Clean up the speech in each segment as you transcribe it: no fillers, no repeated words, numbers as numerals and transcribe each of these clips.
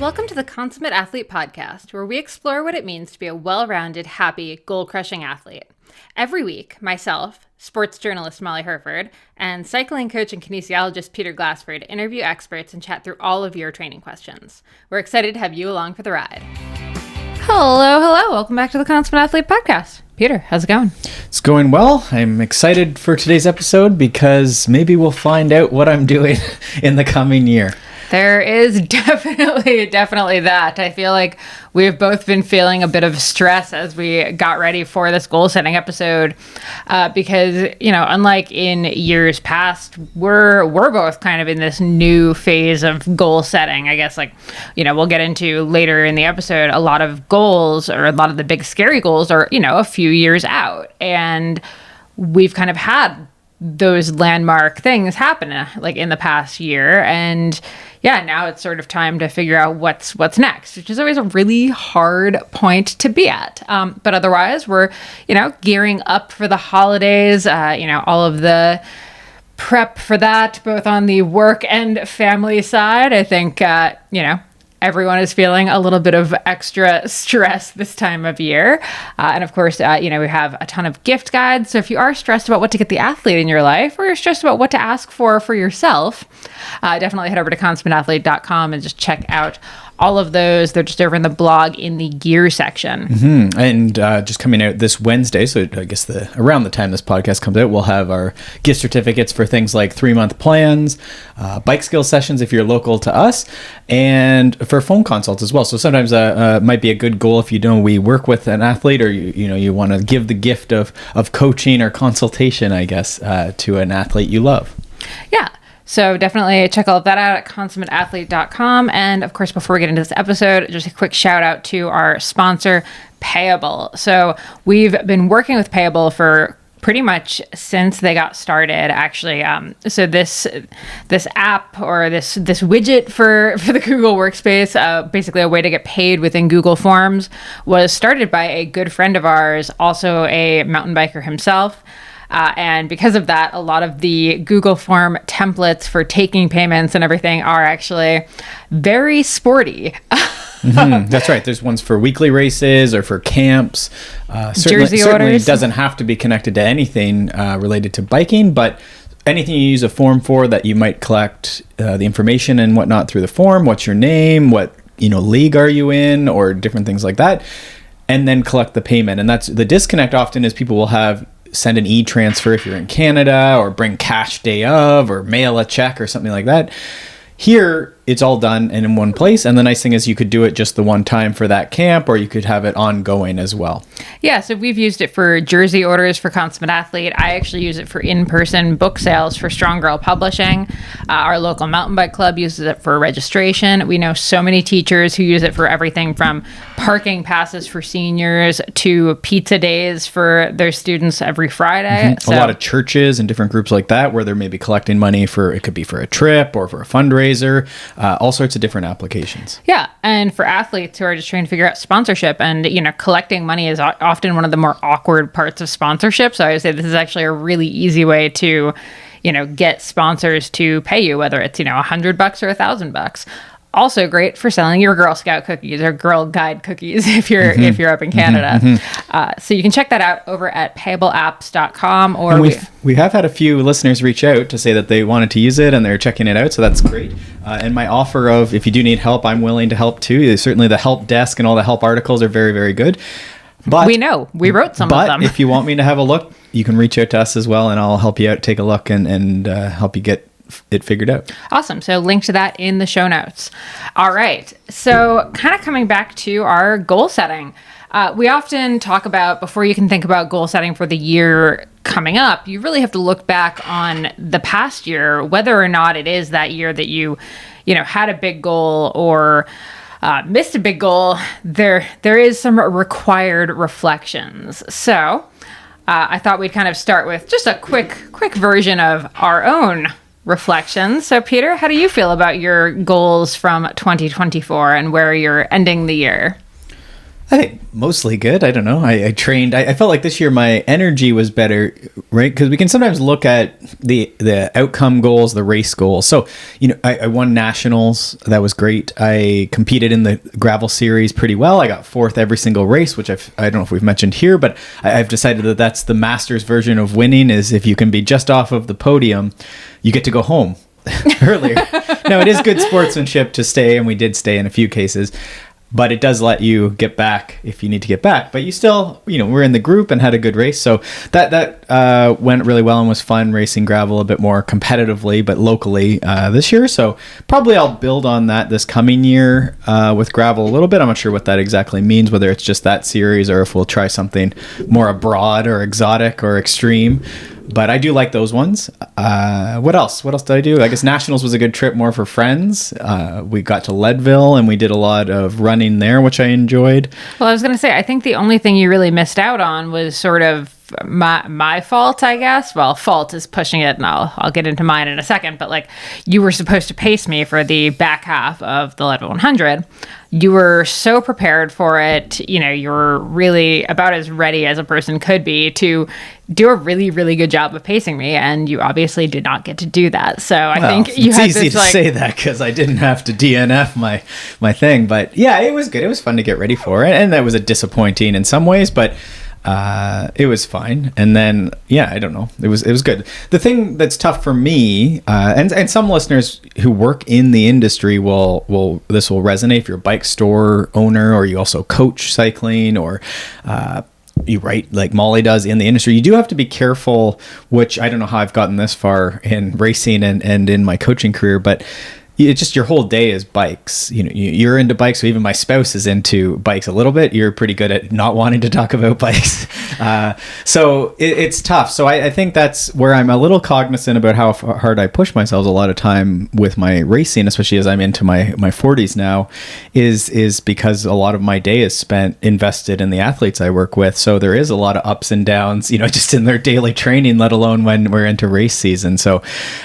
Welcome to the Consummate Athlete podcast, where we explore what it means to be a well-rounded, happy, goal-crushing athlete. Every week, myself, sports journalist Molly Herford, and cycling coach and kinesiologist Peter Glassford interview experts and chat through all of your training questions. We're excited to have you along for the ride. Hello. Welcome back to the Consummate Athlete podcast. Peter, how's it going? It's going well. I'm excited for today's episode because maybe we'll find out what I'm doing in the coming year. There is definitely that. I feel like we've both been feeling a bit of stress as we got ready for this goal setting episode because, unlike in years past, we're both kind of in this new phase of goal setting. I guess we'll get into later in the episode, a lot of goals or a lot of the big scary goals are, a few years out. And we've kind of had those landmark things happen in the past year. And now it's sort of time to figure out what's next, which is always a really hard point to be at. But otherwise, we're, gearing up for the holidays, all of the prep for that, both on the work and family side. I think, everyone is feeling a little bit of extra stress this time of year. And of course, we have a ton of gift guides. So if you are stressed about what to get the athlete in your life, or you're stressed about what to ask for yourself, definitely head over to consummateathlete.com and just check out all of those. They're just over in the blog in the gear section. Mm-hmm. And just coming out this Wednesday, so I guess around the time this podcast comes out, we'll have our gift certificates for things like 3-month plans, bike skill sessions if you're local to us, and for phone consults as well. So sometimes might be a good goal if we work with an athlete, or you want to give the gift of coaching or consultation, I guess, to an athlete you love. Yeah. So definitely check all of that out at consummateathlete.com. And of course, before we get into this episode, just a quick shout out to our sponsor, Payable. So we've been working with Payable for pretty much since they got started, actually. So this app or this widget for the Google Workspace, basically a way to get paid within Google Forms, was started by a good friend of ours, also a mountain biker himself. And because of that, a lot of the Google Form templates for taking payments and everything are actually very sporty. Mm-hmm. That's right. There's ones for weekly races or for camps. Jersey certainly orders. Doesn't have to be connected to anything related to biking, but anything you use a form for that you might collect the information and whatnot through the form. What's your name? What league are you in? Or different things like that. And then collect the payment. And that's the disconnect often is people will send an e-transfer if you're in Canada, or bring cash day of, or mail a check or something like that. Here, it's all done and in one place. And the nice thing is you could do it just the one time for that camp, or you could have it ongoing as well. Yeah, so we've used it for jersey orders for Consummate Athlete. I actually use it for in-person book sales for Strong Girl Publishing. Our local mountain bike club uses it for registration. We know so many teachers who use it for everything from parking passes for seniors to pizza days for their students every Friday. Mm-hmm. So, a lot of churches and different groups like that, where they're maybe collecting money it could be for a trip or for a fundraiser. All sorts of different applications. Yeah. And for athletes who are just trying to figure out sponsorship, and, collecting money is often one of the more awkward parts of sponsorship. So I would say this is actually a really easy way to, get sponsors to pay you, whether it's, $100 or $1,000. Also great for selling your Girl Scout cookies or Girl Guide cookies if you're up in Canada. Mm-hmm. So you can check that out over at payableapps.com. Or we have had a few listeners reach out to say that they wanted to use it and they're checking it out. So that's great. And my offer of, if you do need help, I'm willing to help too. Certainly the help desk and all the help articles are very, very good. But we know we wrote some of them. But if you want me to have a look, you can reach out to us as well, and I'll help you out, take a look, and help you get it figured out. Awesome. So link to that in the show notes. All right. So kind of coming back to our goal setting. We often talk about, before you can think about goal setting for the year coming up, you really have to look back on the past year, whether or not it is that year that you had a big goal or missed a big goal. There is some required reflections. So I thought we'd kind of start with just a quick version of our own reflections. So Peter, how do you feel about your goals from 2024 and where you're ending the year? I think mostly good. I don't know. I trained. I felt like this year my energy was better, right? Because we can sometimes look at the outcome goals, the race goals. So, I won nationals. That was great. I competed in the gravel series pretty well. I got fourth every single race, which I don't know if we've mentioned here, but I've decided that that's the master's version of winning. Is if you can be just off of the podium, you get to go home earlier. Now, it is good sportsmanship to stay, and we did stay in a few cases. But it does let you get back if you need to get back. But you still, we're in the group and had a good race. So that went really well and was fun racing gravel a bit more competitively, but locally this year. So probably I'll build on that this coming year with gravel a little bit. I'm not sure what that exactly means, whether it's just that series or if we'll try something more abroad or exotic or extreme. But I do like those ones. What else? What else did I do? I guess Nationals was a good trip more for friends. We got to Leadville and we did a lot of running there, which I enjoyed. Well, I was going to say, I think the only thing you really missed out on was sort of my fault, I guess. Well, fault is pushing it, and I'll get into mine in a second. But like, you were supposed to pace me for the back half of the Leadville 100. You were so prepared for it. You were really about as ready as a person could be to do a really, really good job of pacing me, and you obviously did not get to do that. So I think you had it's easy to say that because I didn't have to DNF my thing. But yeah, it was good. It was fun to get ready for it, and that was a disappointing in some ways, but it was fine. And then, I don't know. It was good. The thing that's tough for me, and some listeners who work in the industry this will resonate if you're a bike store owner or you also coach cycling or, you write like Molly does in the industry. You do have to be careful, which I don't know how I've gotten this far in racing and in my coaching career, but it's just your whole day is bikes. You're into bikes. So even my spouse is into bikes a little bit. You're pretty good at not wanting to talk about bikes. So it's tough. So I think that's where I'm a little cognizant about how hard I push myself a lot of time with my racing, especially as I'm into my 40s now, is because a lot of my day is spent invested in the athletes I work with. So there is a lot of ups and downs, just in their daily training, let alone when we're into race season. So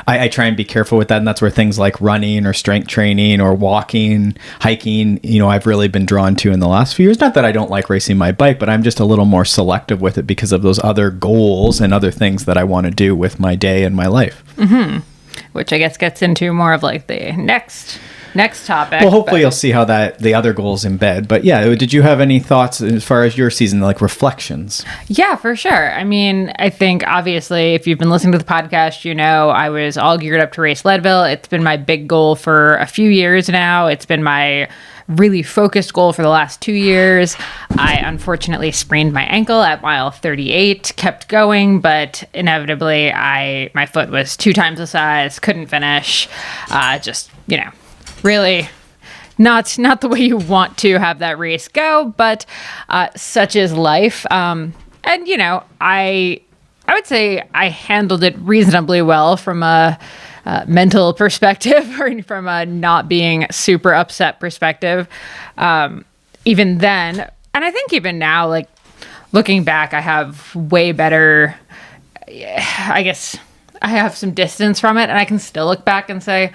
I try and be careful with that. And that's where things like running or strength training or walking, hiking, I've really been drawn to in the last few years. Not that I don't like racing my bike, but I'm just a little more selective with it because of those other goals and other things that I want to do with my day and my life. Mm-hmm. Which I guess gets into more of like the next topic. Well, hopefully you'll see how the other goals embed. But yeah, did you have any thoughts as far as your season, like reflections? Yeah, for sure. I mean, I think obviously if you've been listening to the podcast, I was all geared up to race Leadville. It's been my big goal for a few years now. It's been my really focused goal for the last 2 years. I unfortunately sprained my ankle at mile 38, kept going, but inevitably my foot was 2 times the size, couldn't finish, really not the way you want to have that race go, but such is life. I would say I handled it reasonably well from a mental perspective or from a not being super upset perspective. Even then, and I think even now, like looking back, I have way better, I guess I have some distance from it, and I can still look back and say,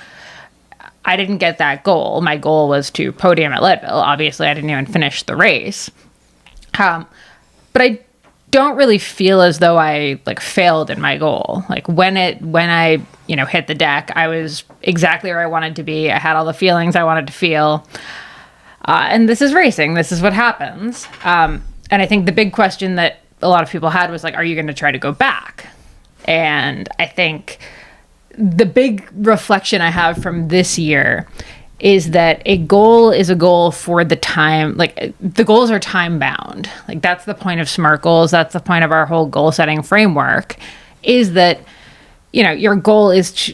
I didn't get that goal. My goal was to podium at Leadville. Obviously, I didn't even finish the race. But I don't really feel as though I failed in my goal. Like when I hit the deck, I was exactly where I wanted to be. I had all the feelings I wanted to feel. And this is racing. This is what happens. And I think the big question that a lot of people had was are you going to try to go back? And I think the big reflection I have from this year is that a goal is a goal for the time. The goals are time bound. That's the point of SMART goals. That's the point of our whole goal setting framework, is that, your goal is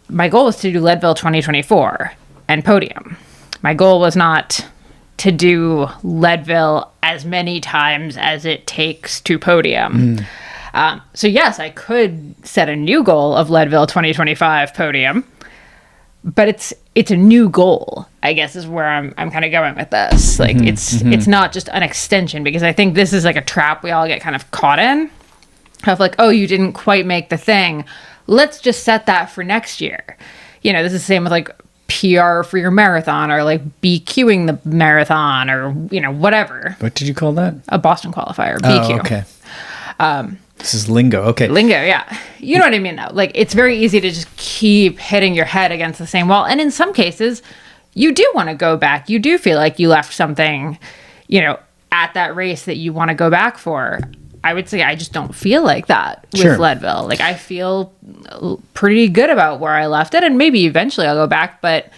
my goal is to do Leadville 2024 and podium. My goal was not to do Leadville as many times as it takes to podium. So yes, I could set a new goal of Leadville 2025 podium, but it's a new goal, I guess, is where I'm kind of going with this. It's not just an extension, because I think this is a trap we all get kind of caught in of oh, you didn't quite make the thing. Let's just set that for next year. This is the same with PR for your marathon, or like BQing the marathon, or, whatever. What did you call that? A Boston qualifier, BQ. Oh, okay. This is lingo. Okay. Lingo, yeah. You know what I mean, though? Like, it's very easy to just keep hitting your head against the same wall. And in some cases, you do want to go back. You do feel like you left something, at that race that you want to go back for. I would say I just don't feel like that with Sure. Leadville. Like, I feel pretty good about where I left it, and maybe eventually I'll go back. But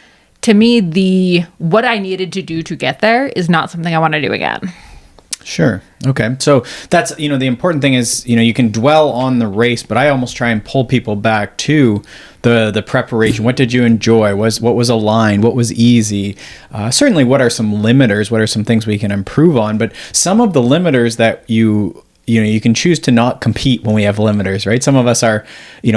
to me, what I needed to do to get there is not something I want to do again. Sure. Okay. So that's, the important thing is, you can dwell on the race, but I almost try and pull people back to the preparation. What did you enjoy? What was aligned? What was easy? Certainly, what are some limiters? What are some things we can improve on? But some of the limiters that you can choose to not compete when we have limiters, right? Some of us are,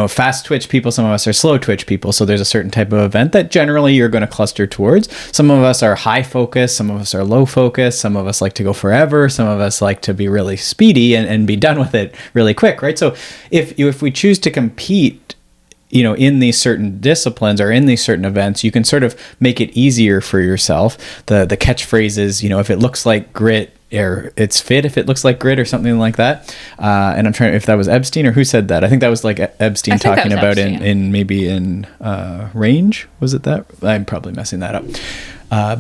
fast twitch people. Some of us are slow twitch people. So there's a certain type of event that generally you're going to cluster towards. Some of us are high focus. Some of us are low focus. Some of us like to go forever. Some of us like to be really speedy and be done with it really quick, right? So if we choose to compete, in these certain disciplines or in these certain events, you can sort of make it easier for yourself. The catchphrase is, if it looks like grit, or it's fit if it looks like grit, or something like that. And I'm trying, if that was Epstein or who said that. I think that was like Epstein talking about Epstein. in range. Was it that? I'm probably messing that up.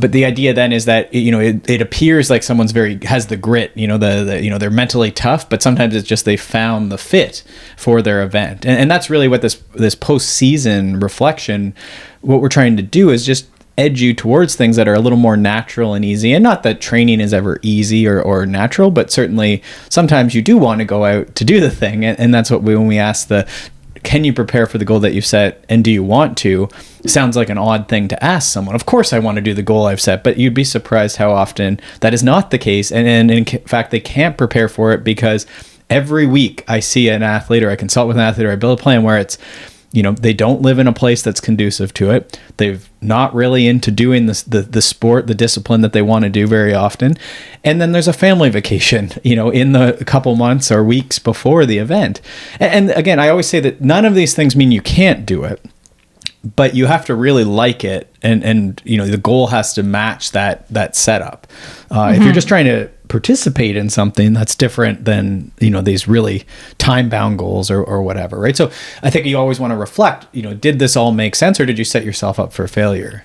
But the idea then is that, it appears like someone's has the grit, they're mentally tough, but sometimes it's just they found the fit for their event. And that's really what this post-season reflection, what we're trying to do is just edge you towards things that are a little more natural and easy. And not that training is ever easy or natural, but certainly sometimes you do want to go out to do the thing. And that's what when we ask can you prepare for the goal that you've set, and do you want to? Sounds like an odd thing to ask someone. Of course I want to do the goal I've set, but you'd be surprised how often that is not the case. And in fact, they can't prepare for it, because every week I see an athlete, or I consult with an athlete, or I build a plan where it's, they don't live in a place that's conducive to it. They're not really into doing the sport, the discipline that they want to do very often. And then there's a family vacation, in the couple months or weeks before the event. And again, I always say that none of these things mean you can't do it, but you have to really like it. And the goal has to match that setup. If you're just trying to participate in something, that's different than these really time-bound goals or whatever, right? So I think you always want to reflect, did this all make sense, or did you set yourself up for failure?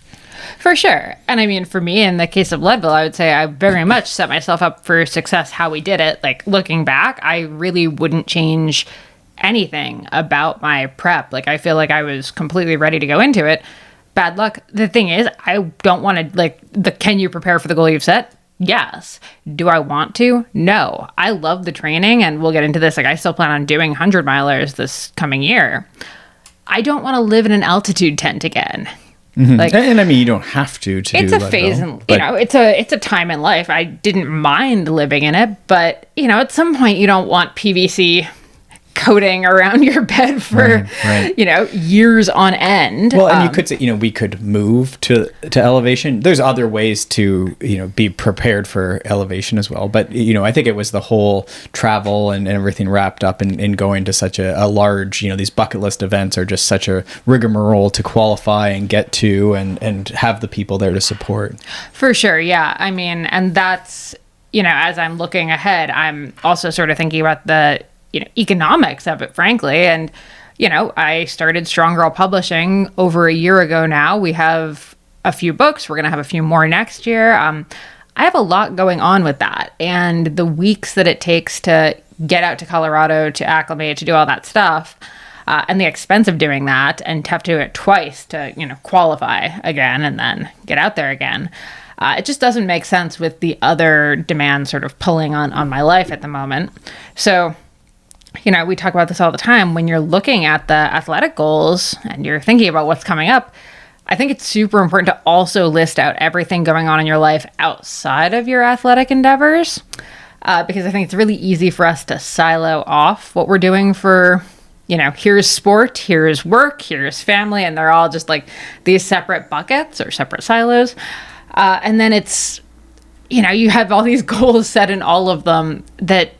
For sure. And I mean, for me, in the case of Leadville, I would say I very much set myself up for success how we did it. Like, looking back, I really wouldn't change anything about my prep. Like, I feel like I was completely ready to go into it. Bad luck. The thing is, I don't want to, can you prepare for the goal you've set? Yes. Do I want to? No. I love the training, and we'll get into this. Like, I still plan on doing 100 milers this coming year. I don't want to live in an altitude tent again. Mm-hmm. And I mean, you don't have to it's a phase, and it's a time in life. I didn't mind living in it, but at some point you don't want PVC coating around your bed for right. Years on end. Well, and you could say, we could move to elevation. There's other ways to be prepared for elevation as well, but I think it was the whole travel and everything wrapped up in going to such a large, these bucket list events are just such a rigmarole to qualify and get to and have the people there to support. For sure. Yeah. I mean, and that's, as I'm looking ahead, I'm also sort of thinking about the economics of it, frankly. And, I started Strong Girl Publishing over a year ago now. We have a few books. We're going to have a few more next year. I have a lot going on with that. And the weeks that it takes to get out to Colorado, to acclimate, to do all that stuff, and the expense of doing that, and to have to do it twice to, qualify again and then get out there again. It just doesn't make sense with the other demands sort of pulling on my life at the moment. So, we talk about this all the time. When you're looking at the athletic goals and you're thinking about what's coming up, I think it's super important to also list out everything going on in your life outside of your athletic endeavors, because I think it's really easy for us to silo off what we're doing for, here's sport, here's work, here's family, and they're all just like these separate buckets or separate silos. And then it's, you have all these goals set in all of them that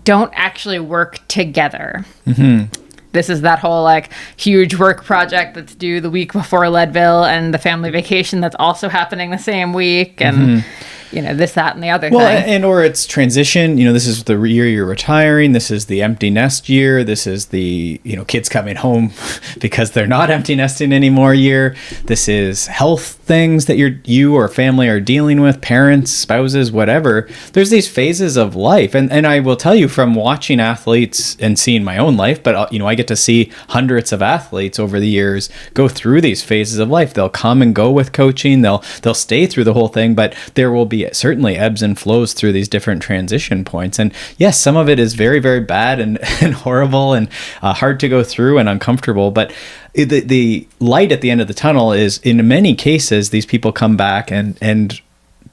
don't actually work together. Mm-hmm. this is that whole like huge work project that's due the week before Leadville, and the family vacation that's also happening the same week, and this, that, and the other thing. And or it's transition. This is the year you're retiring. This is the empty nest year. This is the kids coming home because they're not empty nesting anymore year. This is health things that you or family are dealing with, parents, spouses, whatever. There's these phases of life, and I will tell you from watching athletes and seeing my own life, but I get to see hundreds of athletes over the years go through these phases of life. They'll come and go with coaching. They'll stay through the whole thing, but there will be certainly ebbs and flows through these different transition points. And yes, some of it is very, very bad and horrible and hard to go through and uncomfortable. But the light at the end of the tunnel is, in many cases, these people come back and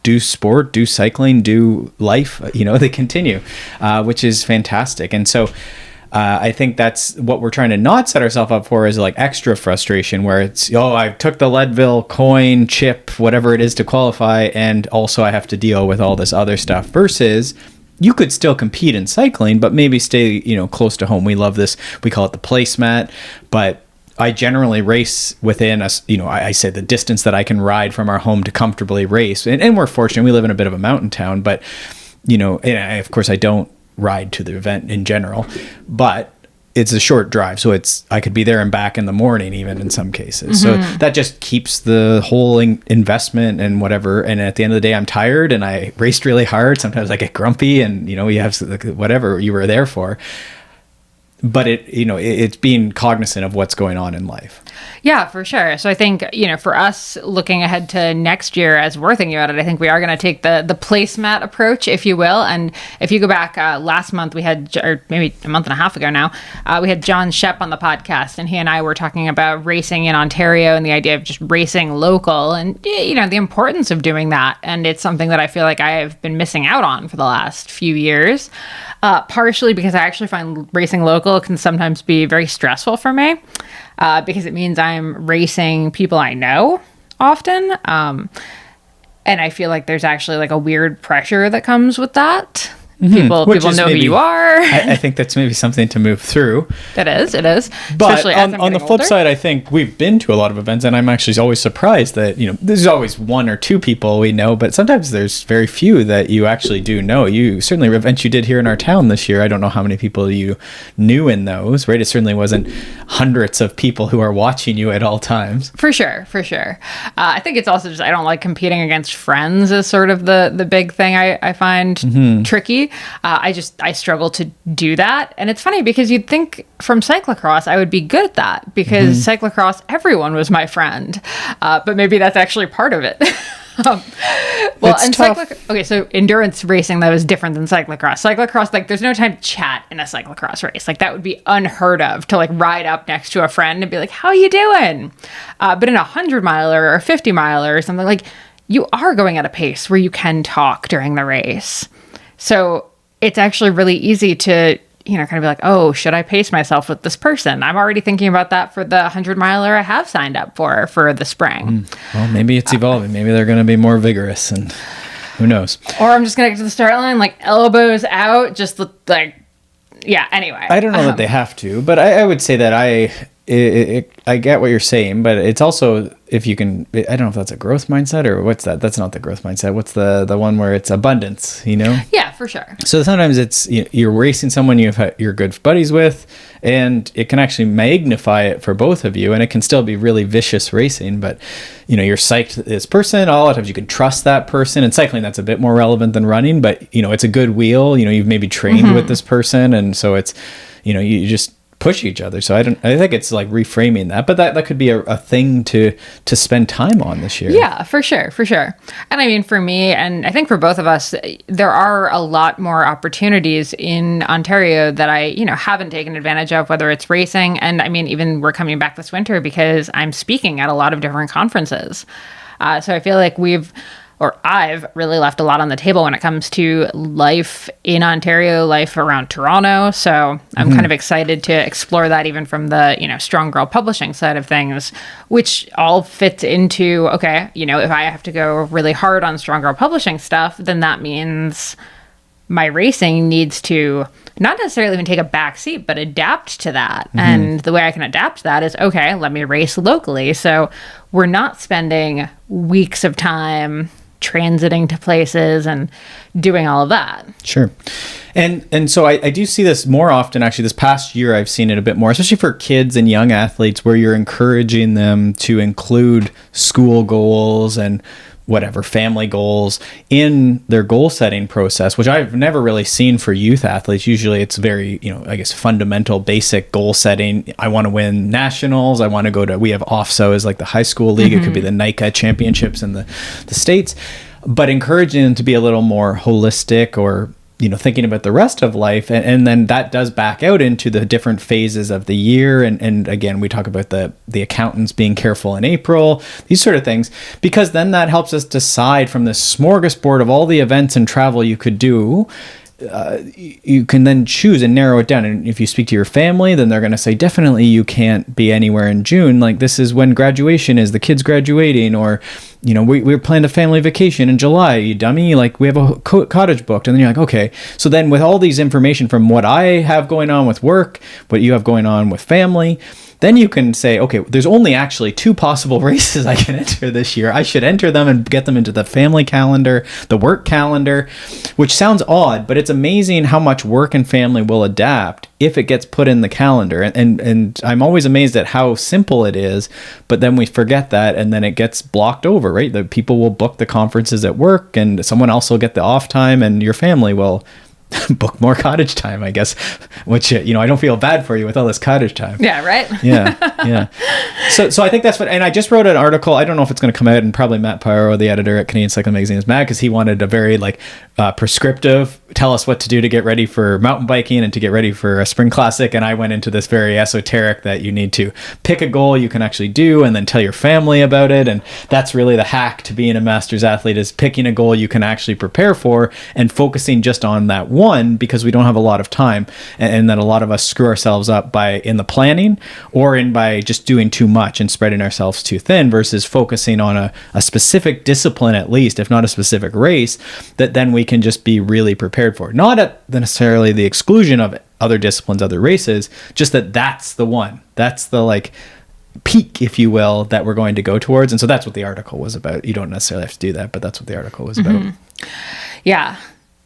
do sport, do cycling, do life, they continue, which is fantastic. And so I think that's what we're trying to not set ourselves up for, is like extra frustration where it's, I took the Leadville coin, chip, whatever it is to qualify, and also I have to deal with all this other stuff, versus you could still compete in cycling, but maybe stay, close to home. We love this. We call it the placemat, but I generally race within I say the distance that I can ride from our home to comfortably race. And we're fortunate. We live in a bit of a mountain town, but, and of course I don't ride to the event in general, but it's a short drive. So I could be there and back in the morning, even in some cases. So that just keeps the whole investment and whatever. And at the end of the day, I'm tired and I raced really hard. Sometimes I get grumpy and, you have whatever you were there for. But it's being cognizant of what's going on in life. Yeah, for sure. So I think, for us looking ahead to next year as we're thinking about it, I think we are going to take the placemat approach, if you will. And if you go back last month, we had, or maybe a month and a half ago now, we had John Shep on the podcast, and he and I were talking about racing in Ontario and the idea of just racing local and, the importance of doing that. And it's something that I feel like I have been missing out on for the last few years. Partially because I actually find racing local can sometimes be very stressful for me, because it means I'm racing people I know often. And I feel like there's actually like a weird pressure that comes with that. People know who you are. I think that's maybe something to move through. It is. But on the flip side, I think we've been to a lot of events, and I'm actually always surprised that, there's always one or two people we know, but sometimes there's very few that you actually do know. You certainly, events you did here in our town this year, I don't know how many people you knew in those, right? It certainly wasn't hundreds of people who are watching you at all times. For sure. I think it's also just, I don't like competing against friends is sort of the big thing I find tricky. I struggle to do that. And it's funny because you'd think from cyclocross, I would be good at that because cyclocross, everyone was my friend. But maybe that's actually part of it. So endurance racing, that was different than cyclocross. Cyclocross, like there's no time to chat in a cyclocross race. Like that would be unheard of, to like ride up next to a friend and be like, how you doing? But in a 100-miler or a 50-miler or something, like you are going at a pace where you can talk during the race. So it's actually really easy to, kind of be like, oh, should I pace myself with this person? I'm already thinking about that for the 100-miler I have signed up for the spring. Well, maybe it's evolving. Maybe they're going to be more vigorous, and who knows? Or I'm just going to get to the start line, like elbows out, just like, yeah, anyway. I don't know that they have to, but I would say that I get what you're saying, but it's also, if you can, I don't know if that's a growth mindset or what's that? That's not the growth mindset. What's the one where it's abundance, Yeah, for sure. So sometimes it's, you're racing someone you're good buddies with, and it can actually magnify it for both of you, and it can still be really vicious racing, but you're psyched at this person. A lot of times you can trust that person. In cycling, that's a bit more relevant than running, but it's a good wheel. You've maybe trained with this person, and so it's, you just push each other. So I think it's like reframing that, but that could be a thing to spend time on this year. Yeah, for sure. And I mean, for me, and I think for both of us, there are a lot more opportunities in Ontario that I, haven't taken advantage of, whether it's racing. And I mean, even we're coming back this winter because I'm speaking at a lot of different conferences. So I feel like I've really left a lot on the table when it comes to life in Ontario, life around Toronto. So I'm kind of excited to explore that even from the, Strong Girl Publishing side of things, which all fits into, okay, if I have to go really hard on Strong Girl Publishing stuff, then that means my racing needs to not necessarily even take a back seat, but adapt to that. And the way I can adapt to that is, okay, let me race locally. So we're not spending weeks of time transiting to places and doing all of that. Sure. And so I do see this more often, actually. This past year, I've seen it a bit more, especially for kids and young athletes, where you're encouraging them to include school goals and whatever family goals in their goal setting process, which I've never really seen for youth athletes. Usually it's very, I guess, fundamental, basic goal setting. I want to win nationals. I want to go to, we have OFSO as like the high school league. It could be the NICA championships in the States, but encouraging them to be a little more holistic, or thinking about the rest of life. And then that does back out into the different phases of the year. And again, we talk about the accountants being careful in April, these sort of things, because then that helps us decide from this smorgasbord of all the events and travel you could do. You can then choose and narrow it down. And if you speak to your family, then they're going to say, definitely you can't be anywhere in June. Like, this is when graduation is, the kid's graduating, or, we're planning a family vacation in July, you dummy. Like, we have a cottage booked. And then you're like, okay. So then with all these information from what I have going on with work, what you have going on with family, then you can say, okay, there's only actually 2 possible races I can enter this year. I should enter them and get them into the family calendar, the work calendar, which sounds odd, but it's amazing how much work and family will adapt if it gets put in the calendar. And I'm always amazed at how simple it is, but then we forget that, and then it gets blocked over, right? The people will book the conferences at work, and someone else will get the off time, and your family will book more cottage time, I guess, which, I don't feel bad for you with all this cottage time. Yeah, right? Yeah. So I think that's what, and I just wrote an article. I don't know if it's going to come out, and probably Matt Pyro, the editor at Canadian Cycling Magazine, is mad because he wanted a very prescriptive, tell us what to do to get ready for mountain biking and to get ready for a spring classic. And I went into this very esoteric that you need to pick a goal you can actually do and then tell your family about it. And that's really the hack to being a master's athlete, is picking a goal you can actually prepare for and focusing just on that one, because we don't have a lot of time. And that a lot of us screw ourselves up in the planning, or by just doing too much and spreading ourselves too thin, versus focusing on a specific discipline, at least, if not a specific race, that then we can just be really prepared for. Not at necessarily the exclusion of other disciplines, other races, just that's the one. That's the peak, if you will, that we're going to go towards. And so that's what the article was about. You don't necessarily have to do that, but that's what the article was about. Yeah.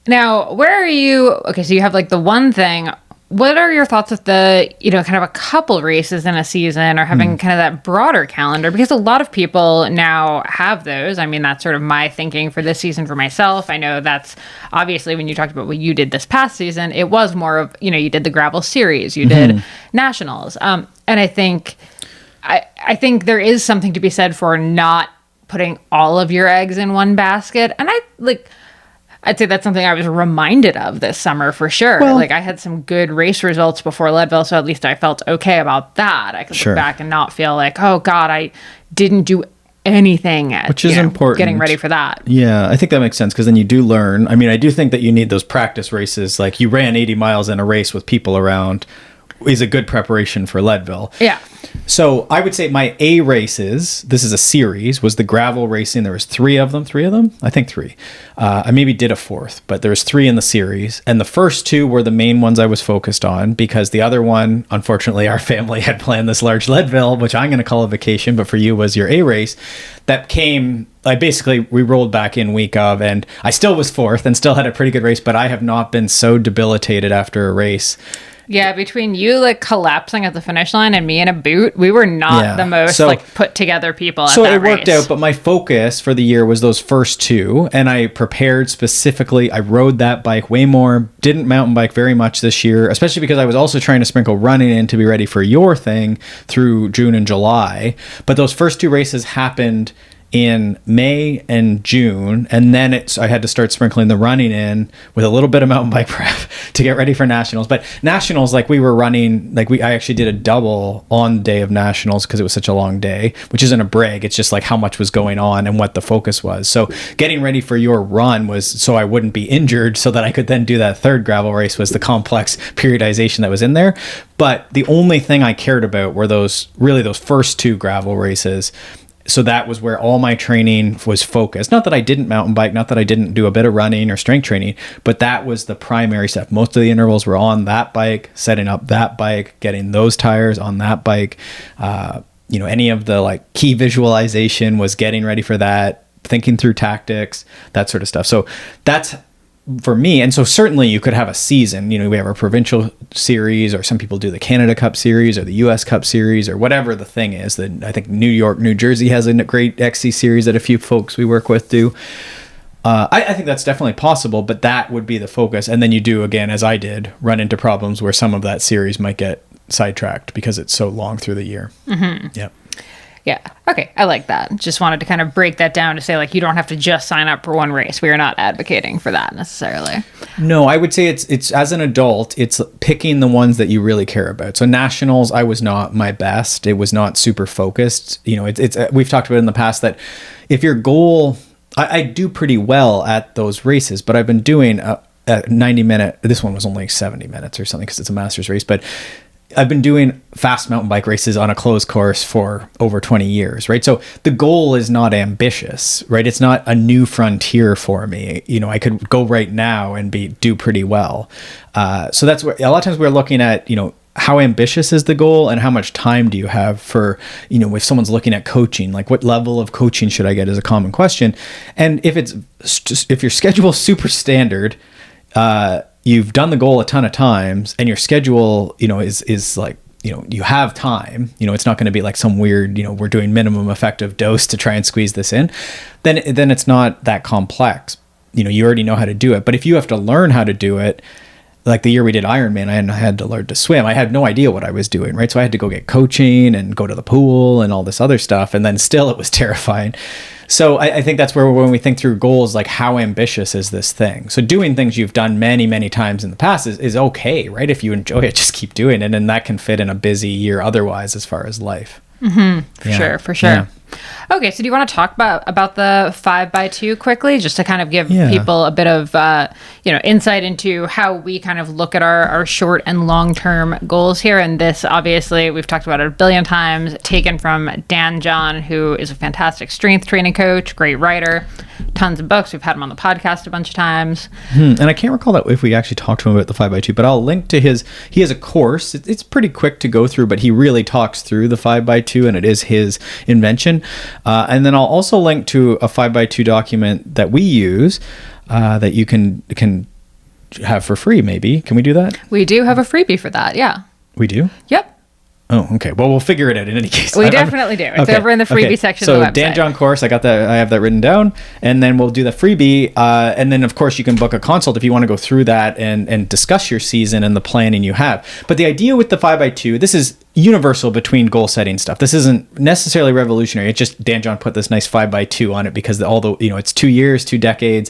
Now, where are you? Okay, so you have the one thing. What are your thoughts with the, kind of a couple races in a season, or having kind of that broader calendar? Because a lot of people now have those. I mean, that's sort of my thinking for this season for myself. I know that's obviously, when you talked about what you did this past season, it was more of, you did the gravel series, you did nationals. And I think there is something to be said for not putting all of your eggs in one basket. And I'd say that's something I was reminded of this summer for sure. Well, I had some good race results before Leadville, so at least I felt okay about that. I could look back and not feel like, oh God, I didn't do anything which is important, getting ready for that. Yeah, I think that makes sense, because then you do learn. I mean, I do think that you need those practice races. Like, you ran 80 miles in a race with people around is a good preparation for Leadville. Yeah. So I would say my A races, this is a series, was the gravel racing. There was three of them. I think 3. I maybe did a 4th, but there was 3 in the series. And the first 2 were the main ones I was focused on, because the other one, unfortunately, our family had planned this large Leadville, which I'm going to call a vacation, but for you was your A race. That came, we rolled back in week of, and I still was 4th and still had a pretty good race, but I have not been so debilitated after a race. Yeah, between you collapsing at the finish line and me in a boot, we were not the most put together people at that race. So it worked out, but my focus for the year was those first 2, and I prepared specifically. I rode that bike way more, didn't mountain bike very much this year, especially because I was also trying to sprinkle running in to be ready for your thing through June and July. But those first 2 races happened in May and June, and then I had to start sprinkling the running in with a little bit of mountain bike prep to get ready for nationals. But nationals, we were running, I actually did a double on the day of nationals because it was such a long day, which isn't a brag. It's just how much was going on and what the focus was. So getting ready for your run was so I wouldn't be injured, so that I could then do that 3rd gravel race, was the complex periodization that was in there. But the only thing I cared about were those first 2 gravel races. so that was where all my training was focused. Not that I didn't mountain bike, not that I didn't do a bit of running or strength training, but that was the primary stuff. Most of the intervals were on that bike, setting up that bike, getting those tires on that bike. Any of the like key visualization was getting ready for that, thinking through tactics, that sort of stuff. So that's for me. And so certainly you could have a season, we have our provincial series, or some people do the Canada Cup series or the US Cup series or whatever the thing is. That I think New York, New Jersey has a great XC series that a few folks we work with do. I think that's definitely possible, but that would be the focus. And then you do, again, as I did, run into problems where some of that series might get sidetracked because it's so long through the year. Mm-hmm. Yeah. Yeah. Okay. I like that. Just wanted to kind of break that down to say, like, you don't have to just sign up for one race. We are not advocating for that necessarily. No, I would say it's as an adult, it's picking the ones that you really care about. So nationals, I was not my best. It was not super focused. It's we've talked about in the past that if your goal, I do pretty well at those races, but I've been doing a 90-minute, this one was only 70 minutes or something because it's a master's race, but I've been doing fast mountain bike races on a closed course for over 20 years, right? So the goal is not ambitious, right? It's not a new frontier for me. I could go right now and do pretty well. So that's where a lot of times we're looking at, how ambitious is the goal and how much time do you have for, if someone's looking at coaching, like what level of coaching should I get is a common question. And if your schedule is super standard, you've done the goal a ton of times and your schedule, is like, you have time, it's not going to be like some weird, we're doing minimum effective dose to try and squeeze this in, then it's not that complex. You already know how to do it. But if you have to learn how to do it, like the year we did Ironman, I had to learn to swim. I had no idea what I was doing, right? So I had to go get coaching and go to the pool and all this other stuff. And then still it was terrifying. So I think that's where when we think through goals, like how ambitious is this thing? So doing things you've done many, many times in the past is okay, right? If you enjoy it, just keep doing it. And that can fit in a busy year otherwise as far as life. Mm-hmm. For sure. Yeah. Okay, so do you want to talk about the 5x2 quickly, just to kind of give people a bit of insight into how we kind of look at our short and long term goals here? And this, obviously, we've talked about it a billion times, taken from Dan John, who is a fantastic strength training coach, great writer, tons of books. We've had him on the podcast a bunch of times. And I can't recall that if we actually talked to him about the 5x2, but I'll link to he has a course. It's pretty quick to go through, but he really talks through the 5x2, and it is his invention. And then I'll also link to a 5x2 document that we use that you can have for free, maybe. Can we do that? We do have a freebie for that, yeah. We do? Yep. Oh, okay. Well, we'll figure it out in any case. We definitely do. It's over in the freebie section of the website. So Dan John course, I have that written down, and then we'll do the freebie. And then of course you can book a consult if you want to go through that and discuss your season and the planning you have. But the idea with the 5x2, this is universal between goal setting stuff. This isn't necessarily revolutionary. It's just Dan John put this nice 5x2 on it because it's 2 years, 2 decades,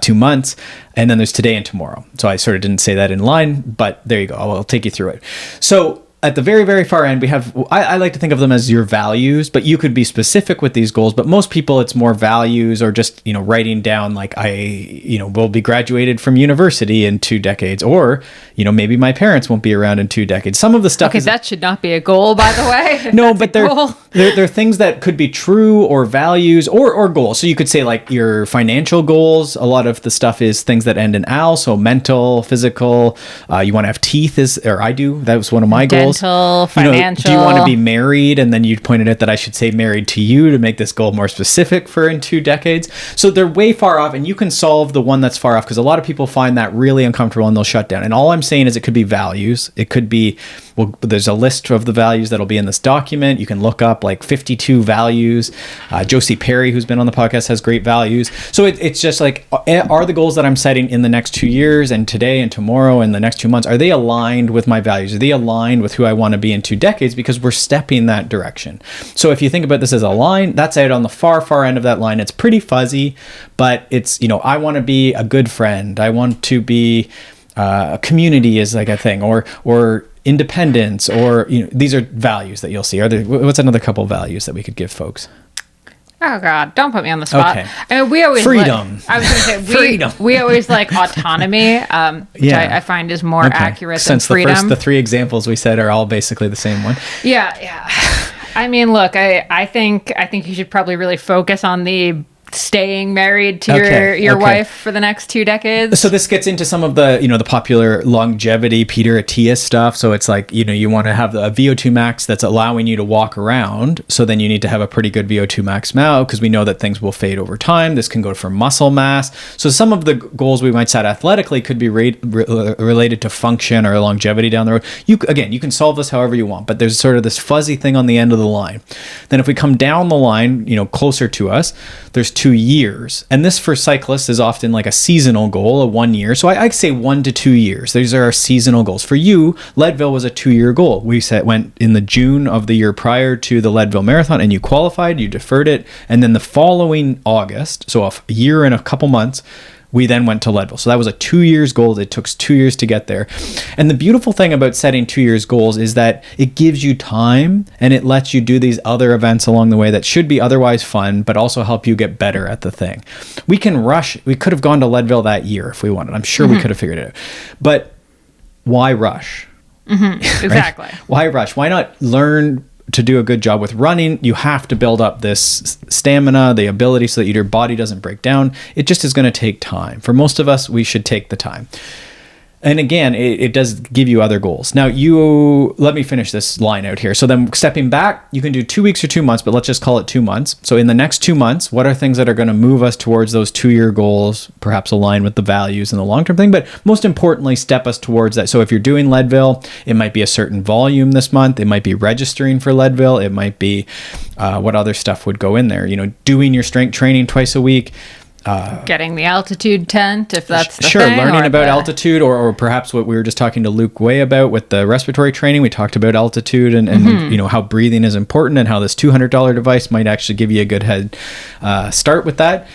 2 months, and then there's today and tomorrow. So I sort of didn't say that in line, but there you go. I'll take you through it. So at the very, very far end, we have, I like to think of them as your values, but you could be specific with these goals. But most people, it's more values or just, writing down like will be graduated from university in 2 decades, or, maybe my parents won't be around in 2 decades. Some of the stuff that should not be a goal, by the way. No, but they're things that could be true or values or goals. So you could say like your financial goals. A lot of the stuff is things that end in al, so mental, physical. You want to have teeth I do. That was one of my goals. Mental, financial. Do you want to be married? And then you pointed out that I should say married to you to make this goal more specific for in 2 decades. So they're way far off, and you can solve the one that's far off because a lot of people find that really uncomfortable and they'll shut down. And all I'm saying is it could be values. It could be, there's a list of the values that'll be in this document. You can look up like 52 values. Josie Perry, who's been on the podcast, has great values. So it's just like, are the goals that I'm setting in the next 2 years and today and tomorrow and the next 2 months, are they aligned with my values? Are they aligned with who I want to be in 2 decades? Because we're stepping that direction. So if you think about this as a line, that's out on the far, far end of that line. It's pretty fuzzy, but it's, I want to be a good friend. I want to be a community is like a thing, or independence, or these are values that you'll see. What's another couple values that we could give folks? Oh God! Don't put me on the spot. Okay. I mean, we always freedom. I was going to say freedom. We always like autonomy, which I find is more accurate than freedom. The 3 examples we said are all basically the same one. Yeah. I mean, look, I think you should probably really focus on the staying married to your wife for the next 2 decades. So this gets into some of the, the popular longevity Peter Attia stuff. So it's like, you want to have a VO2 max that's allowing you to walk around. So then you need to have a pretty good VO2 max now, because we know that things will fade over time. This can go for muscle mass. So some of the goals we might set athletically could be related to function or longevity down the road. You can solve this however you want, but there's sort of this fuzzy thing on the end of the line. Then if we come down the line, closer to us, there's 2 years. And this for cyclists is often like a seasonal goal, a 1 year. So I'd say 1 to 2 years. These are our seasonal goals. For you, Leadville was a 2-year goal. We went in the June of the year prior to the Leadville Marathon, and you qualified, you deferred it. And then the following August, so a year and a couple months, we then went to Leadville. So that was a 2 years goal. It took 2 years to get there. And the beautiful thing about setting 2 years goals is that it gives you time, and it lets you do these other events along the way that should be otherwise fun, but also help you get better at the thing. We can rush. We could have gone to Leadville that year if we wanted. I'm sure we could have figured it out. But why rush? Exactly. Right? Why rush? Why not learn to do a good job with running? You have to build up this stamina, the ability, so that your body doesn't break down. It just is going to take time. For most of us, we should take the time. And again, it does give you other goals. Now, let me finish this line out here. So then stepping back, you can do 2 weeks or 2 months, but let's just call it 2 months. So in the next 2 months, what are things that are going to move us towards those 2-year goals, perhaps align with the values and the long-term thing, but most importantly, step us towards that. So if you're doing Leadville, it might be a certain volume this month. It might be registering for Leadville. It might be what other stuff would go in there. Doing your strength training twice a week. Getting the altitude tent, if that's the sure, thing, learning about altitude, or perhaps what we were just talking to Luke Way about with the respiratory training. We talked about altitude and how breathing is important, and how this $200 device might actually give you a good head start with that.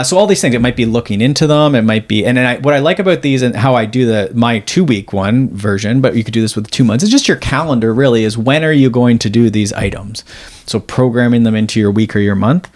So all these things, it might be looking into them. It might be, what I like about these and how I do my 2-week one version, but you could do this with 2 months. It's just your calendar really is, when are you going to do these items? So programming them into your week or your month.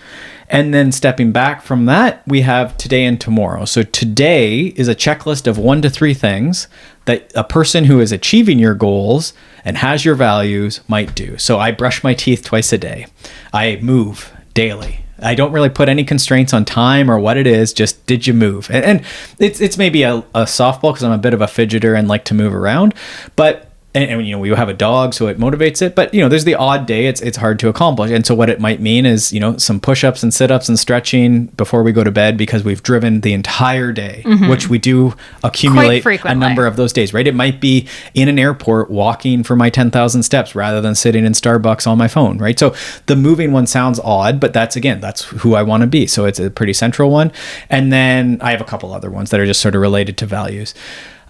And then stepping back from that, we have today and tomorrow. So today is a checklist of 1 to 3 things that a person who is achieving your goals and has your values might do. So I brush my teeth twice a day. I move daily. I don't really put any constraints on time or what it is, just did you move? And it's maybe a softball, because I'm a bit of a fidgeter and like to move around. But and we have a dog, so it motivates it, but there's the odd day it's hard to accomplish. And so what it might mean is some push-ups and sit-ups and stretching before we go to bed, because we've driven the entire day, which we do accumulate a number of those days, right? It might be in an airport walking for my 10,000 steps rather than sitting in Starbucks on my phone, right? So the moving one sounds odd, but that's who I want to be. So it's a pretty central one. And then I have a couple other ones that are just sort of related to values.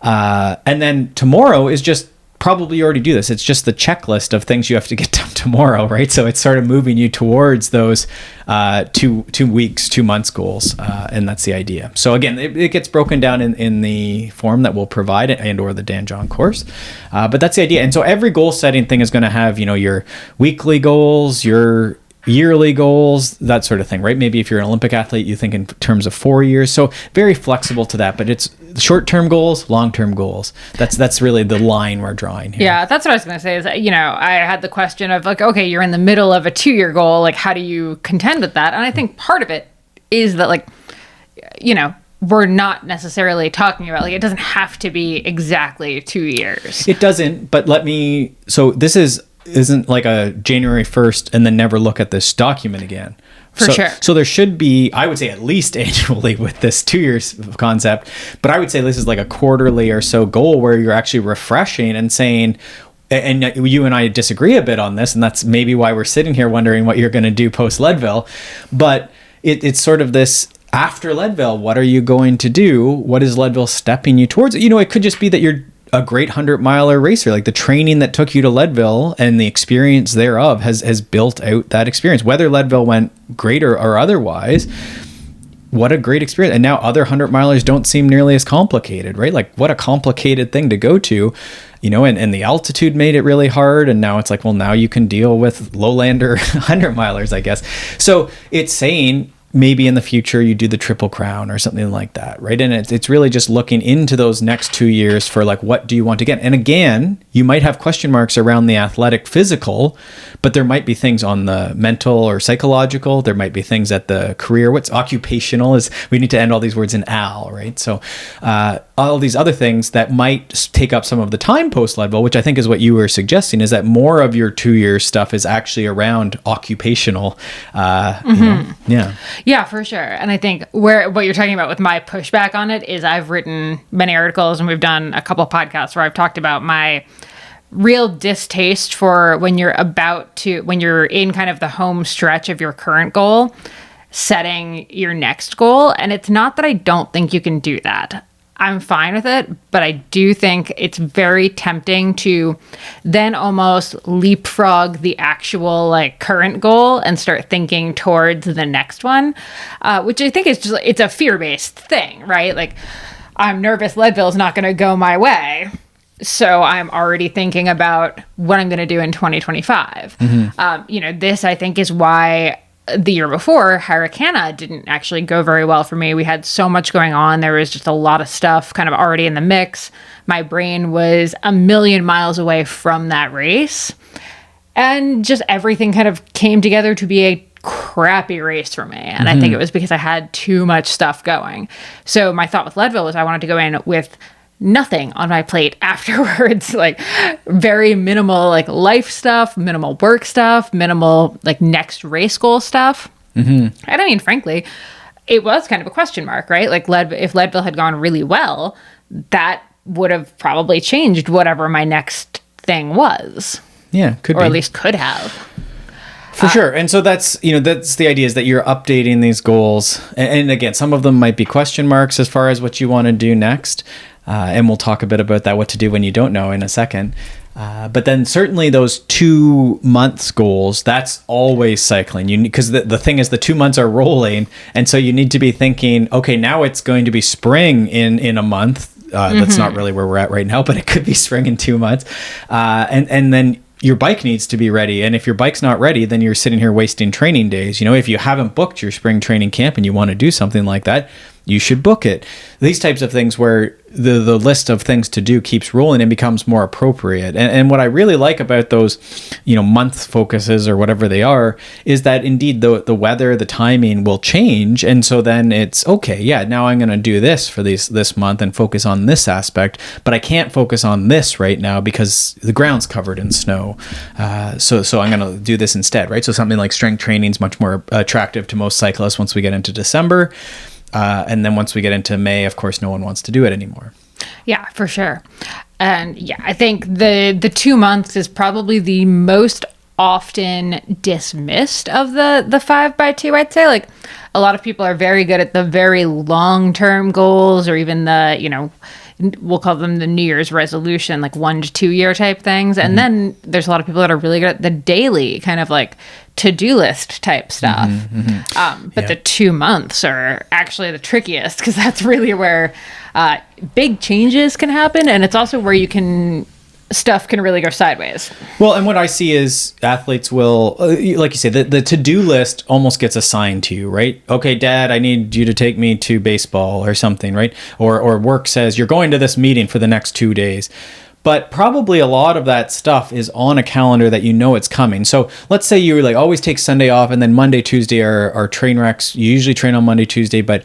And then tomorrow is just, probably you already do this. It's just the checklist of things you have to get done tomorrow, right? So it's sort of moving you towards those 2 weeks, 2 months goals. And that's the idea. So again, it gets broken down in the form that we'll provide and or the Dan John course. But that's the idea. And so every goal setting thing is going to have, your weekly goals, your yearly goals, that sort of thing, right? Maybe if you're an Olympic athlete, you think in terms of 4 years. So very flexible to that, but it's short-term goals, long-term goals. That's really the line we're drawing here. Yeah, that's what I was going to say is, I had the question of like, okay, you're in the middle of a 2-year goal. Like, how do you contend with that? And I think part of it is that, like, we're not necessarily talking about, like, it doesn't have to be exactly 2 years. It doesn't, but so this isn't like a January 1st and then never look at this document again. For sure. So there should be, I would say, at least annually with this 2 years concept, but I would say this is like a quarterly or so goal where you're actually refreshing and saying, and you and I disagree a bit on this, and that's maybe why we're sitting here wondering what you're going to do post Leadville, but it's sort of this, after Leadville, what are you going to do? What is Leadville stepping you towards? It could just be that you're a great 100-miler racer. Like the training that took you to Leadville and the experience thereof has built out that experience. Whether Leadville went great or otherwise, what a great experience. And now other 100-milers don't seem nearly as complicated, right? Like what a complicated thing to go to, and the altitude made it really hard. And now it's like, well, now you can deal with lowlander 100-milers, I guess. So it's saying, maybe in the future you do the Triple Crown or something like that, right? And it's really just looking into those next 2 years for like, what do you want to get? And again, you might have question marks around the athletic physical, but there might be things on the mental or psychological. There might be things at the career. What's occupational is, we need to end all these words in al, right? So all these other things that might take up some of the time post Leadville, which I think is what you were suggesting, is that more of your 2 year stuff is actually around occupational, you know, yeah. Yeah, for sure. And I think what you're talking about with my pushback on it is I've written many articles and we've done a couple podcasts where I've talked about my real distaste for when you're in kind of the home stretch of your current goal, setting your next goal. And it's not that I don't think you can do that. I'm fine with it, but I do think it's very tempting to then almost leapfrog the actual like current goal and start thinking towards the next one, which I think is just, it's a fear-based thing, right? Like, I'm nervous Leadville is not going to go my way, so I'm already thinking about what I'm going to do in 2025. This I think is why the year before, Harricana didn't actually go very well for me. We had so much going on. There was just a lot of stuff kind of already in the mix. My brain was a million miles away from that race. And just everything kind of came together to be a crappy race for me. And I think it was because I had too much stuff going. So my thought with Leadville was I wanted to go in with nothing on my plate afterwards, like very minimal like life stuff, minimal work stuff, minimal like next race goal stuff. And I mean, frankly, it was kind of a question mark, right? Like if Leadville had gone really well, that would have probably changed whatever my next thing was. Yeah, could or be. At least could have. For sure. And so that's the idea, is that you're updating these goals. And again, some of them might be question marks as far as what you want to do next. And we'll talk a bit about that, what to do when you don't know, in a second. But then certainly those 2 months goals, that's always cycling. Because the thing is, the 2 months are rolling. And so you need to be thinking, okay, now it's going to be spring in a month. That's not really where we're at right now, but it could be spring in 2 months. And then your bike needs to be ready. And if your bike's not ready, then you're sitting here wasting training days. If you haven't booked your spring training camp and you want to do something like that, you should book it. These types of things where the list of things to do keeps rolling and becomes more appropriate. And what I really like about those, month focuses or whatever they are, is that indeed the weather, the timing will change. And so then it's okay, yeah, now I'm going to do this for this month and focus on this aspect, but I can't focus on this right now because the ground's covered in snow. So I'm going to do this instead, right? So something like strength training is much more attractive to most cyclists once we get into December. And then once we get into May, of course, no one wants to do it anymore. Yeah, for sure. And yeah, I think the 2 months is probably the most often dismissed of the 5x2, I'd say. Like, a lot of people are very good at the very long-term goals, or even the, we'll call them the New Year's resolution, like 1 to 2 year type things. And then there's a lot of people that are really good at the daily kind of like to-do list type stuff. But the 2 months are actually the trickiest, because that's really where big changes can happen. And it's also where stuff can really go sideways. Well, and what I see is athletes will, like you say, the to-do list almost gets assigned to you, right? Okay, Dad, I need you to take me to baseball or something, right? Or work says you're going to this meeting for the next 2 days. But probably a lot of that stuff is on a calendar that it's coming. So let's say you like always take Sunday off, and then Monday, Tuesday are train wrecks. You usually train on Monday, Tuesday, but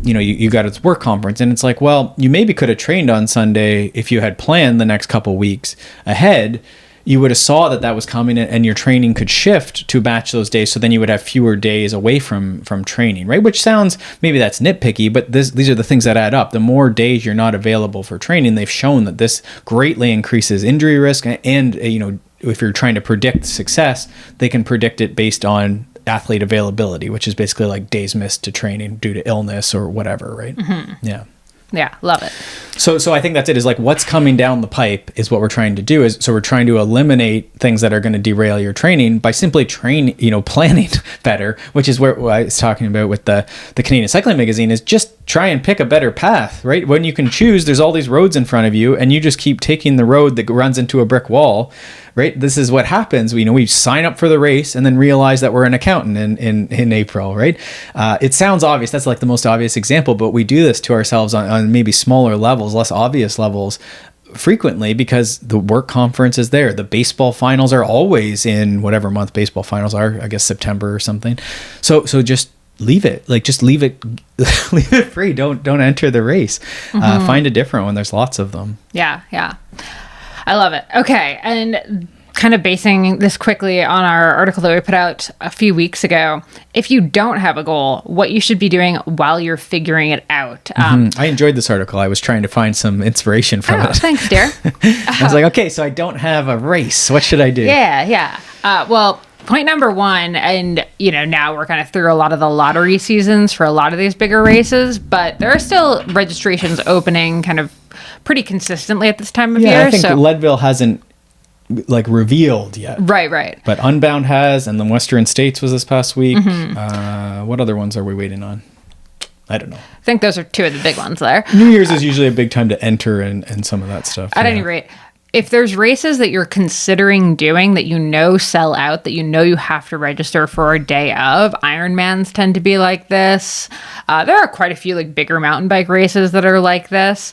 you got its work conference, and it's like, well, you maybe could have trained on Sunday if you had planned the next couple weeks ahead. You would have saw that was coming, and your training could shift to match those days. So then you would have fewer days away from training, right? Which sounds, maybe that's nitpicky, but these are the things that add up. The more days you're not available for training, they've shown that this greatly increases injury risk. And if you're trying to predict success, they can predict it based on athlete availability, which is basically like days missed to training due to illness or whatever, right? Yeah, love it. So I think that's it, is like what's coming down the pipe is what we're trying to do. So we're trying to eliminate things that are going to derail your training by simply planning better, which is what I was talking about with the Canadian Cycling Magazine, is just try and pick a better path, right? When you can choose, there's all these roads in front of you, and you just keep taking the road that runs into a brick wall, right? This is what happens. We sign up for the race and then realize that we're an accountant in April, right? It sounds obvious. That's like the most obvious example, but we do this to ourselves on maybe smaller levels, less obvious levels frequently, because the work conference is there. The baseball finals are always in whatever month baseball finals are, I guess September or something. So just leave it, leave it leave it free. Don't enter the race. Find a different one. There's lots of them. Yeah I love it. Okay, and kind of basing this quickly on our article that we put out a few weeks ago, if you don't have a goal, what you should be doing while you're figuring it out. I enjoyed this article. I was trying to find some inspiration from it. Thanks, dear. I was like, okay, so I don't have a race. What should I do? Yeah. Well, point number one, and now we're kind of through a lot of the lottery seasons for a lot of these bigger races, but there are still registrations opening kind of pretty consistently at this time of year. I think Leadville hasn't revealed yet. Right. But Unbound has, and then Western States was this past week. What other ones are we waiting on? I don't know. I think those are two of the big ones there. New Year's is usually a big time to enter and some of that stuff. At any rate, if there's races that you're considering doing that sell out, that you have to register for a day of, Ironmans tend to be like this. There are quite a few bigger mountain bike races that are like this.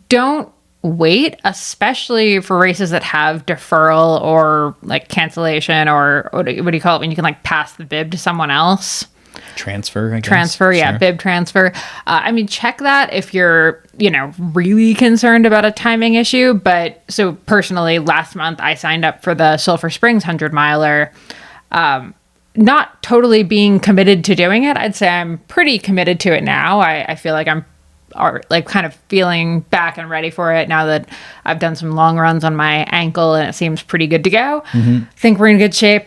Don't wait, especially for races that have deferral or cancellation, or what do you call it when you can pass the bib to someone else? Transfer, I guess. Transfer, yeah, sure. Bib transfer. Check that if you're, really concerned about a timing issue. But so personally, last month I signed up for the Sulphur Springs 100-miler. Not totally being committed to doing it. I'd say I'm pretty committed to it now. I feel like I'm kind of feeling back and ready for it now that I've done some long runs on my ankle and it seems pretty good to go. I think we're in good shape.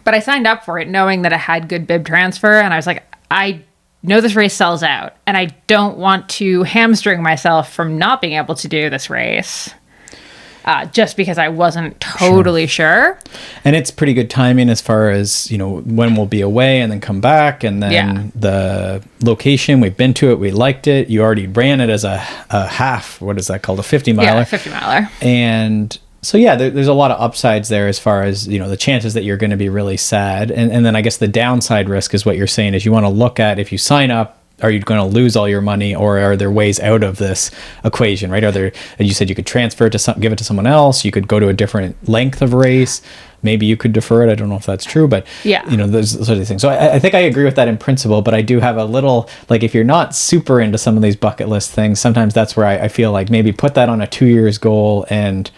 But I signed up for it knowing that it had good bib transfer, and I was like, I know this race sells out, and I don't want to hamstring myself from not being able to do this race. Just because I wasn't totally sure. And it's pretty good timing as far as, when we'll be away and then come back. And then the location, we've been to it. We liked it. You already ran it as a half. What is that called? A 50-miler. Yeah, 50-miler. And so, there's a lot of upsides there as far as, the chances that you're going to be really sad. And then I guess the downside risk is what you're saying is you want to look at if you sign up, are you going to lose all your money, or are there ways out of this equation, right? Are there, you said you could transfer it to give it to someone else. You could go to a different length of race. Maybe you could defer it. I don't know if that's true, but those sort of things. So I think I agree with that in principle, but I do have a little, if you're not super into some of these bucket list things, sometimes that's where I feel like maybe put that on a 2 years goal and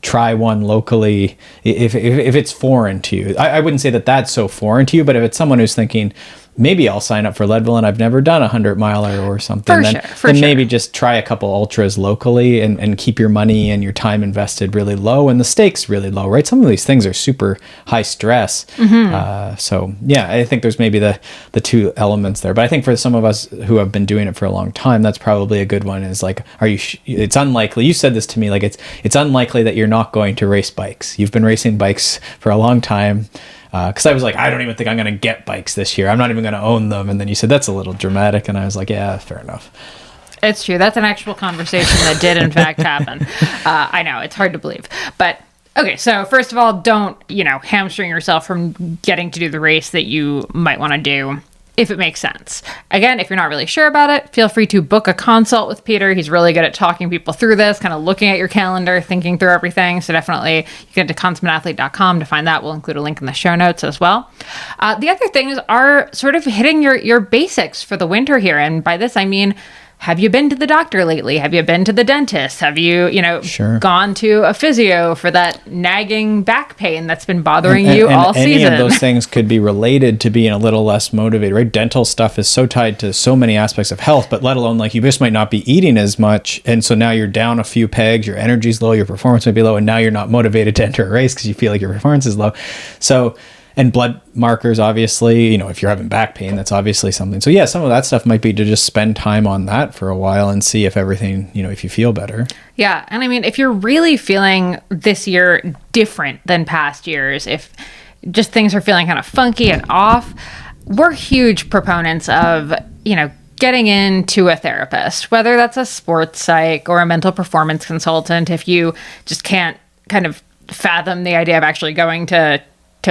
try one locally if it's foreign to you. I wouldn't say that that's so foreign to you, but if it's someone who's thinking, maybe I'll sign up for Leadville and I've never done 100-miler or something, then maybe just try a couple ultras locally and keep your money and your time invested really low and the stakes really low, right? Some of these things are super high stress. I think there's maybe the two elements there. But I think for some of us who have been doing it for a long time, that's probably a good one is it's unlikely. You said this to me, it's unlikely that you're not going to race bikes. You've been racing bikes for a long time. Because I was like, I don't even think I'm going to get bikes this year. I'm not even going to own them. And then you said, that's a little dramatic. And I was like, yeah, fair enough. It's true. That's an actual conversation that did, in fact, happen. I know. It's hard to believe. But, okay, so first of all, don't, hamstring yourself from getting to do the race that you might want to do if it makes sense. Again, if you're not really sure about it, feel free to book a consult with Peter. He's really good at talking people through this, kind of looking at your calendar, thinking through everything. So definitely you can get to consummateathlete.com to find that. We'll include a link in the show notes as well. The other things are sort of hitting your basics for the winter here. And by this, I mean, have you been to the doctor lately? Have you been to the dentist? Have you, gone to a physio for that nagging back pain that's been bothering you all season? Any of those things could be related to being a little less motivated, right? Dental stuff is so tied to so many aspects of health, but let alone you just might not be eating as much. And so now you're down a few pegs, your energy's low, your performance might be low, and now you're not motivated to enter a race because you feel like your performance is low. So, and blood markers, obviously, if you're having back pain, that's obviously something. So some of that stuff might be to just spend time on that for a while and see if everything, if you feel better. Yeah. And I mean, if you're really feeling this year different than past years, if just things are feeling kind of funky and off, we're huge proponents of, getting into a therapist, whether that's a sports psych or a mental performance consultant. If you just can't kind of fathom the idea of actually going to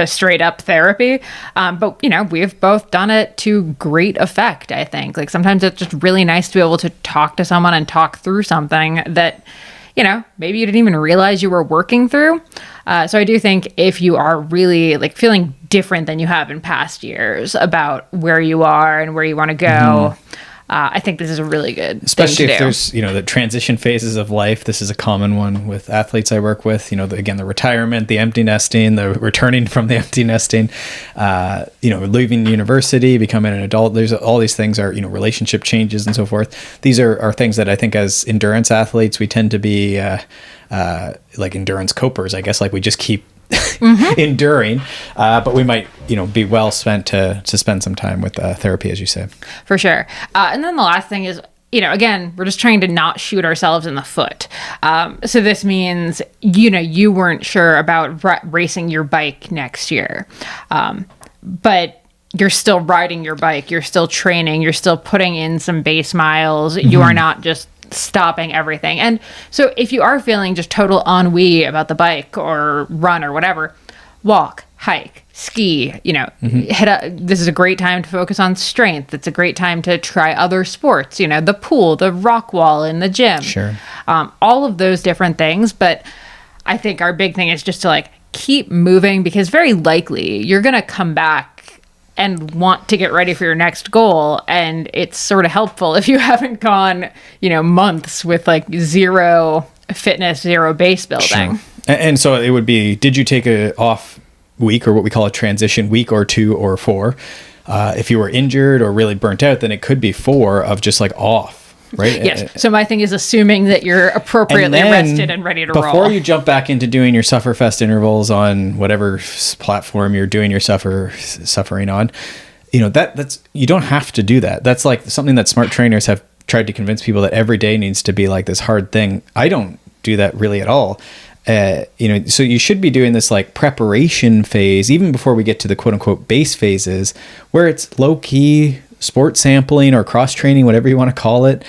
straight up therapy. But, we've both done it to great effect, I think. Like sometimes it's just really nice to be able to talk to someone and talk through something that, maybe you didn't even realize you were working through. So I do think if you are really like feeling different than you have in past years about where you are and where you want to go, I think this is a really good especially thing to if do. there's the transition phases of life. This is a common one with athletes I work with. The retirement, the empty nesting, the returning from the empty nesting, leaving university, becoming an adult. There's all these things are relationship changes and so forth. These are things that I think as endurance athletes we tend to be like endurance copers, I guess. Like we just keep enduring, but we might be well spent to spend some time with therapy, as you say. For sure. And then the last thing is, again, we're just trying to not shoot ourselves in the foot. So this means, you weren't sure about racing your bike next year, but you're still riding your bike, you're still training, you're still putting in some base miles. You are not just stopping everything. And so if you are feeling just total ennui about the bike or run or whatever, walk, hike, ski, hit this is a great time to focus on strength. It's a great time to try other sports, the pool, the rock wall in the gym. Sure. All of those different things. But I think our big thing is just to keep moving, because very likely you're going to come back and want to get ready for your next goal. And it's sort of helpful if you haven't gone, months with zero fitness, zero base building. Sure. And so it would be, did you take a off week, or what we call a transition week, or 2 or 4? If you were injured or really burnt out, then it could be 4 of just off. Right? Yes. So my thing is assuming that you're appropriately rested and ready to roll. Before you jump back into doing your Sufferfest intervals on whatever platform you're doing your suffering on, that's you don't have to do that. That's something that smart trainers have tried to convince people that every day needs to be this hard thing. I don't do that really at all. So you should be doing this preparation phase, even before we get to the quote unquote base phases, where it's low key sport sampling or cross training, whatever you want to call it.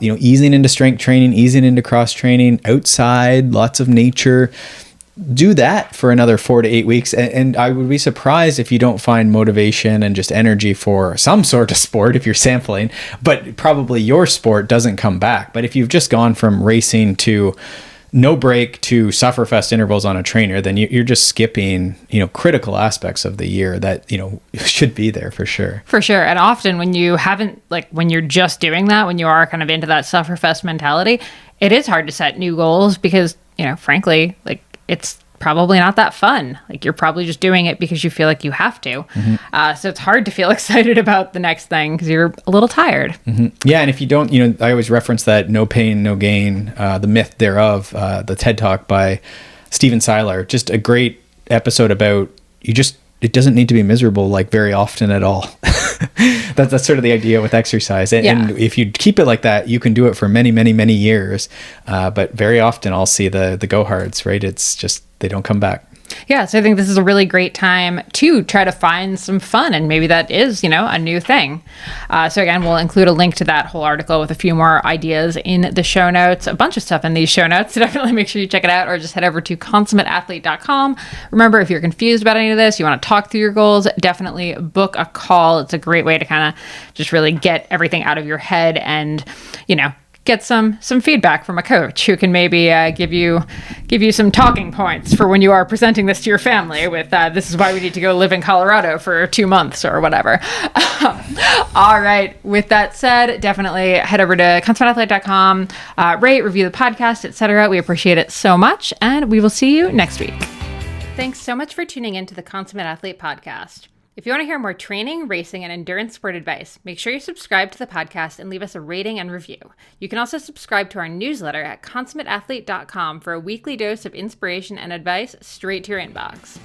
Easing into strength training, easing into cross training, outside, lots of nature. Do that for another 4 to 8 weeks. And I would be surprised if you don't find motivation and just energy for some sort of sport if you're sampling, but probably your sport doesn't come back. But if you've just gone from racing to no break to Sufferfest intervals on a trainer, then you're just skipping, critical aspects of the year that, should be there for sure. For sure. And often when you haven't, when you're just doing that, when you are kind of into that Sufferfest mentality, it is hard to set new goals because, frankly, it's probably not that fun. You're probably just doing it because you feel like you have to. So it's hard to feel excited about the next thing because you're a little tired. Yeah. And if you don't, I always reference that no pain, no gain, the myth thereof, the TED Talk by Steven Seiler. Just a great episode about it doesn't need to be miserable very often at all. That's sort of the idea with exercise. And if you keep it like that, you can do it for many, many, many years. But very often I'll see the go-hards, right? It's just, they don't come back. Yeah, so I think this is a really great time to try to find some fun, and maybe that is, a new thing. So again, we'll include a link to that whole article with a few more ideas in the show notes, a bunch of stuff in these show notes. So definitely make sure you check it out, or just head over to consummateathlete.com. Remember, if you're confused about any of this, you want to talk through your goals, definitely book a call. It's a great way to kind of just really get everything out of your head and, get some feedback from a coach who can maybe give you some talking points for when you are presenting this to your family with this is why we need to go live in Colorado for 2 months or whatever. All right. With that said, definitely head over to consummateathlete.com, rate, review the podcast, etc. We appreciate it so much, and we will see you next week. Thanks so much for tuning in to the Consummate Athlete podcast. If you want to hear more training, racing, and endurance sport advice, make sure you subscribe to the podcast and leave us a rating and review. You can also subscribe to our newsletter at consummateathlete.com for a weekly dose of inspiration and advice straight to your inbox.